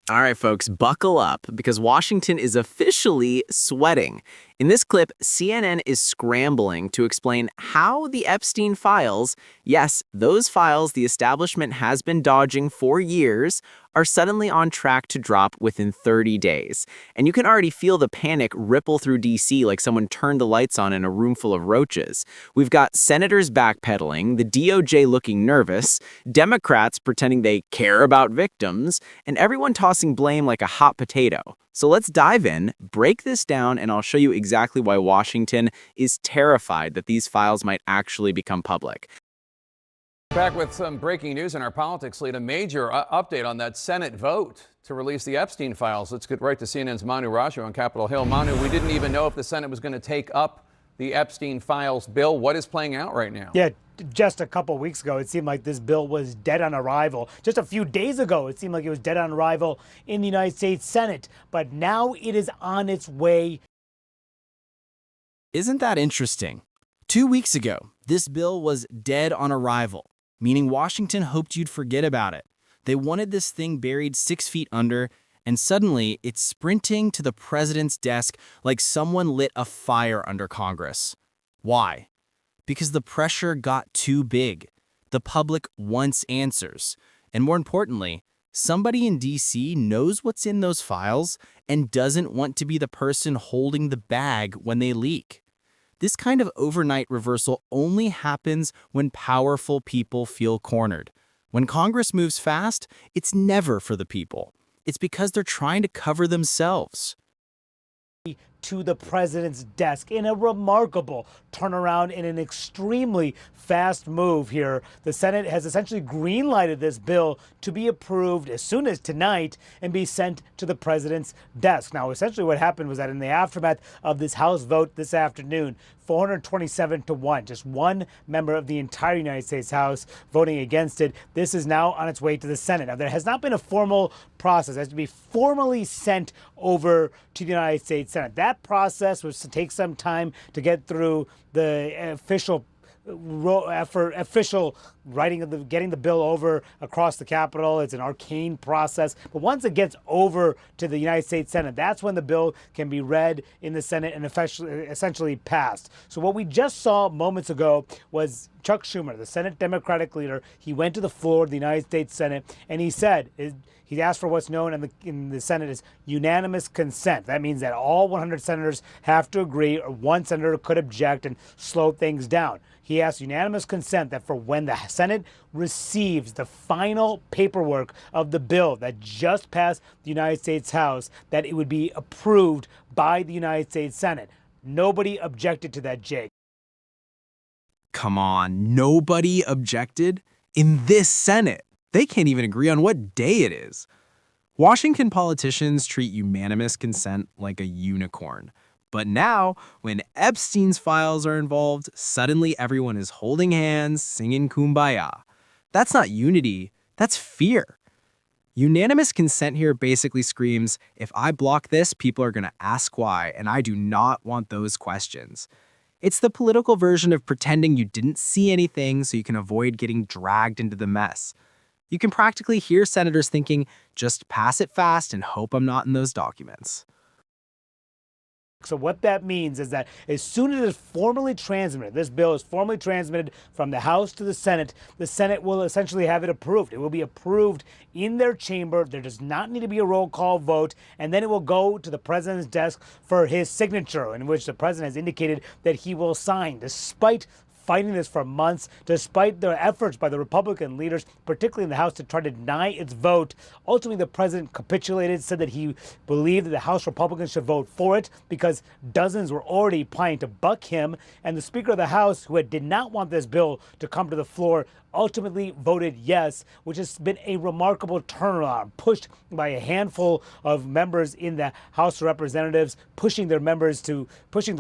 All right, folks, buckle up because Washington is officially sweating. In this clip, CNN is scrambling to explain how the Epstein files, yes, those files the establishment has been dodging for years, are suddenly on track to drop within 30 days. And you can already feel the panic ripple through DC like someone turned the lights on in a room full of roaches. We've got senators backpedaling, the DOJ looking nervous, Democrats pretending they care about victims, and everyone tossing blame like a hot potato. So let's dive in, break this down, and I'll show you exactly why Washington is terrified that these files might actually become public. Back with some breaking news in our politics lead, a major update on that Senate vote to release the Epstein files. Let's get right to CNN's Manu Raju on Capitol Hill. Manu, we didn't even know if the Senate was going to take up the Epstein files bill. What is playing out right now? Yeah, just a couple weeks ago, it seemed like this bill was dead on arrival. Just a few days ago, it seemed like it was dead on arrival in the United States Senate. But now it is on its way. Isn't that interesting? 2 weeks ago, this bill was dead on arrival, meaning Washington hoped you'd forget about it. They wanted this thing buried 6 feet under, and suddenly it's sprinting to the president's desk like someone lit a fire under Congress. Why? Because the pressure got too big. The public wants answers. And more importantly, somebody in DC knows what's in those files and doesn't want to be the person holding the bag when they leak. This kind of overnight reversal only happens when powerful people feel cornered. When Congress moves fast, it's never for the people. It's because they're trying to cover themselves. To the president's desk in a remarkable turnaround in an extremely fast move here. The Senate has essentially green-lighted this bill to be approved as soon as tonight and be sent to the president's desk. Now, essentially what happened was that in the aftermath of this House vote this afternoon, 427-1, just one member of the entire United States House voting against it. This is now on its way to the Senate. Now, there has not been a formal process. It has to be formally sent over to the United States Senate. That process was to take some time to get through the official writing of getting the bill over across the Capitol. It's an arcane process. But once it gets over to the United States Senate, that's when the bill can be read in the Senate and essentially passed. So what we just saw moments ago was Chuck Schumer, the Senate Democratic leader. He went to the floor of the United States Senate and he said, he asked for what's known in the Senate as unanimous consent. That means that all 100 senators have to agree, or one senator could object and slow things down. He asked unanimous consent that for when the Senate receives the final paperwork of the bill that just passed the United States House, that it would be approved by the United States Senate. Nobody objected to that, Jake. Come on, nobody objected? In this Senate, they can't even agree on what day it is. Washington politicians treat unanimous consent like a unicorn. But now, when Epstein's files are involved, suddenly everyone is holding hands, singing Kumbaya. That's not unity, that's fear. Unanimous consent here basically screams, if I block this, people are going to ask why, and I do not want those questions. It's the political version of pretending you didn't see anything so you can avoid getting dragged into the mess. You can practically hear senators thinking, just pass it fast and hope I'm not in those documents. So what that means is that as soon as it is formally transmitted, this bill is formally transmitted from the House to the Senate will essentially have it approved. It will be approved in their chamber. There does not need to be a roll call vote. And then it will go to the president's desk for his signature, in which the president has indicated that he will sign, despite fighting this for months, despite the efforts by the Republican leaders, particularly in the House, to try to deny its vote. Ultimately, the president capitulated, said that he believed that the House Republicans should vote for it because dozens were already planning to buck him. And the Speaker of the House, who did not want this bill to come to the floor, ultimately voted yes, which has been a remarkable turnaround, pushed by a handful of members in the House of Representatives, pushing the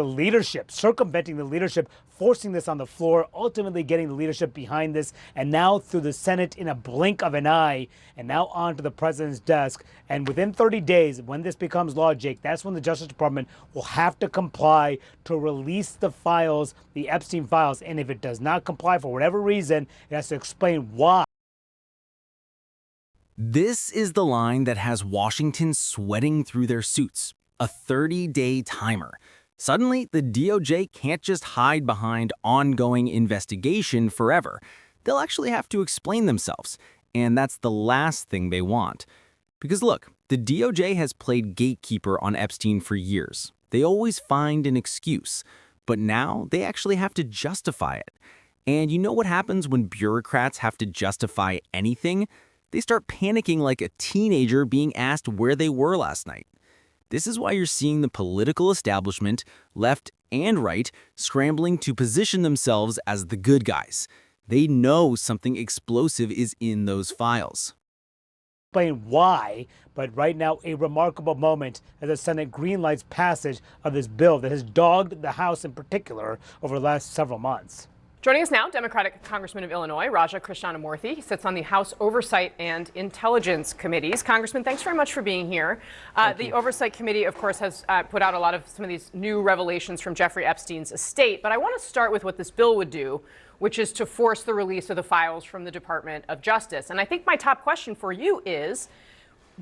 leadership, circumventing the leadership, forcing this on the floor, ultimately getting the leadership behind this, and now through the Senate in a blink of an eye, and now onto the president's desk. And within 30 days, when this becomes law, Jake, that's when the Justice Department will have to comply to release the files, the Epstein files. And if it does not comply for whatever reason, it has to explain why. This is the line that has Washington sweating through their suits, a 30-day timer. Suddenly, the DOJ can't just hide behind ongoing investigation forever. They'll actually have to explain themselves, and that's the last thing they want. Because look, the DOJ has played gatekeeper on Epstein for years. They always find an excuse, but now they actually have to justify it. And you know what happens when bureaucrats have to justify anything? They start panicking like a teenager being asked where they were last night. This is why you're seeing the political establishment, left and right, scrambling to position themselves as the good guys. They know something explosive is in those files. Explain why, but right now a remarkable moment as the Senate greenlights passage of this bill that has dogged the House in particular over the last several months. Joining us now, Democratic Congressman of Illinois, Raja Krishnamurthy. He sits on the House Oversight and Intelligence Committees. Congressman, thanks very much for being here. The Oversight Committee, of course, has put out some of these new revelations from Jeffrey Epstein's estate. But I want to start with what this bill would do, which is to force the release of the files from the Department of Justice. And I think my top question for you is,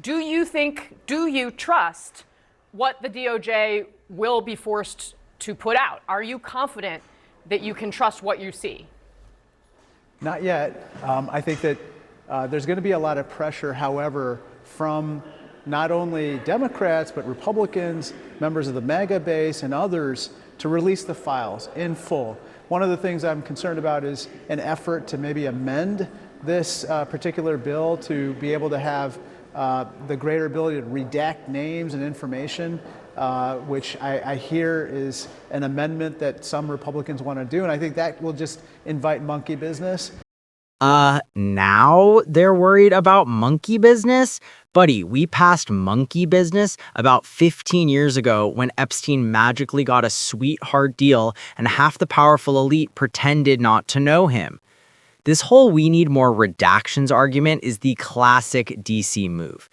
do you trust what the DOJ will be forced to put out? Are you confident that you can trust what you see? Not yet. I think that there's going to be a lot of pressure, however, from not only Democrats, but Republicans, members of the MAGA base, and others to release the files in full. One of the things I'm concerned about is an effort to maybe amend this particular bill to be able to have the greater ability to redact names and information, which I hear is an amendment that some Republicans want to do. And I think that will just invite monkey business. Now they're worried about monkey business? Buddy, we passed monkey business about 15 years ago when Epstein magically got a sweetheart deal and half the powerful elite pretended not to know him. This whole "we need more redactions" argument is the classic DC move.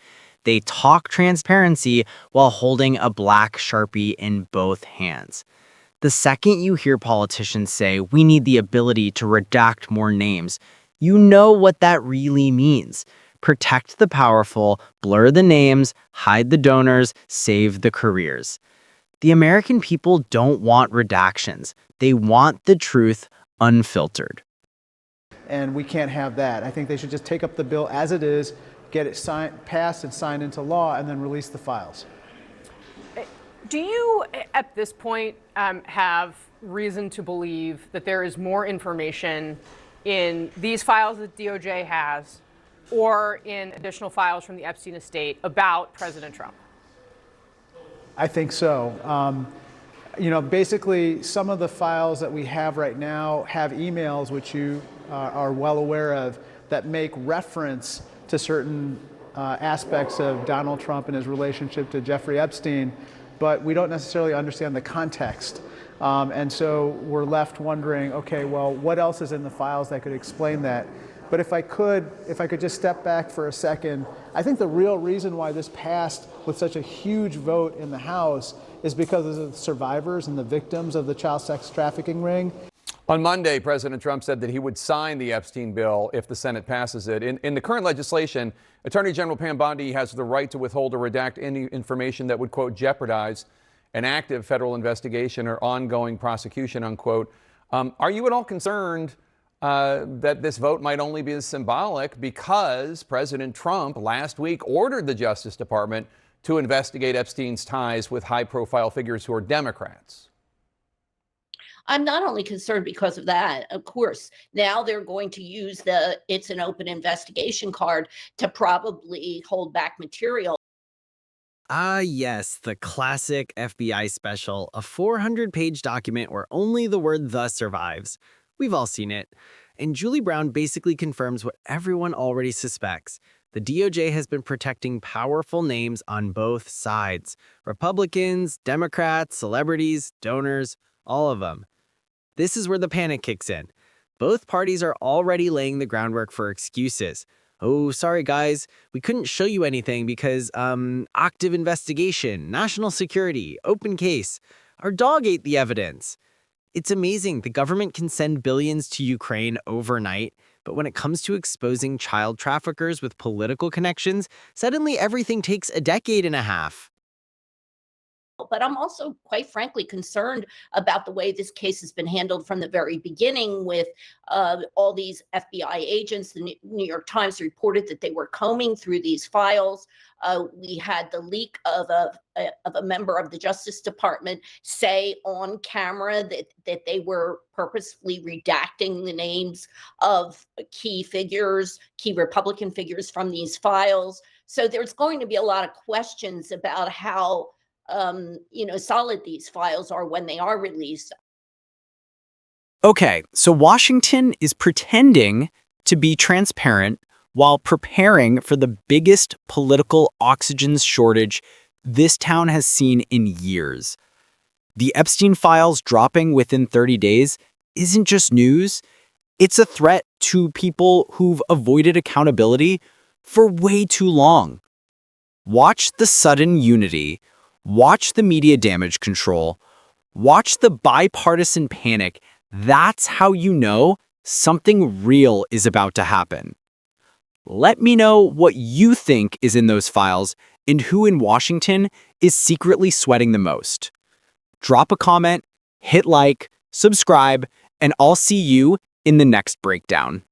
They talk transparency while holding a black Sharpie in both hands. The second you hear politicians say we need the ability to redact more names, you know what that really means. Protect the powerful, blur the names, hide the donors, save the careers. The American people don't want redactions. They want the truth unfiltered. And we can't have that. I think they should just take up the bill as it is, get it passed and signed into law, and then release the files. Do you, at this point, have reason to believe that there is more information in these files that DOJ has or in additional files from the Epstein estate about President Trump? I think so. Basically, some of the files that we have right now have emails, which you are well aware of, that make reference to certain aspects of Donald Trump and his relationship to Jeffrey Epstein, but we don't necessarily understand the context. And so we're left wondering, okay, well, what else is in the files that could explain that? But if I could just step back for a second, I think the real reason why this passed with such a huge vote in the House is because of the survivors and the victims of the child sex trafficking ring. On Monday, President Trump said that he would sign the Epstein bill if the Senate passes it. In the current legislation, Attorney General Pam Bondi has the right to withhold or redact any information that would, quote, jeopardize an active federal investigation or ongoing prosecution, unquote. Are you at all concerned that this vote might only be symbolic because President Trump last week ordered the Justice Department to investigate Epstein's ties with high-profile figures who are Democrats? I'm not only concerned because of that, of course, now they're going to use the "it's an open investigation" card to probably hold back material. Yes, the classic FBI special, a 400-page document where only the word "the" survives. We've all seen it. And Julie Brown basically confirms what everyone already suspects. The DOJ has been protecting powerful names on both sides. Republicans, Democrats, celebrities, donors, all of them. This is where the panic kicks in. Both parties are already laying the groundwork for excuses. Oh, sorry guys, we couldn't show you anything because, active investigation, national security, open case. Our dog ate the evidence. It's amazing the government can send billions to Ukraine overnight, But when it comes to exposing child traffickers with political connections, suddenly everything takes a decade and a half. But I'm also, quite frankly, concerned about the way this case has been handled from the very beginning with all these FBI agents. The New York Times reported that they were combing through these files. We had the leak of a member of the Justice Department say on camera that they were purposefully redacting the names of key figures, key Republican figures from these files. So there's going to be a lot of questions about how solid these files are when they are released. Okay, so Washington is pretending to be transparent while preparing for the biggest political oxygen shortage this town has seen in years. The Epstein files dropping within 30 days isn't just news, it's a threat to people who've avoided accountability for way too long. Watch the sudden unity, watch the media damage control, watch the bipartisan panic. That's how you know something real is about to happen. Let me know what you think is in those files and who in Washington is secretly sweating the most. Drop a comment, hit like, subscribe, and I'll see you in the next breakdown.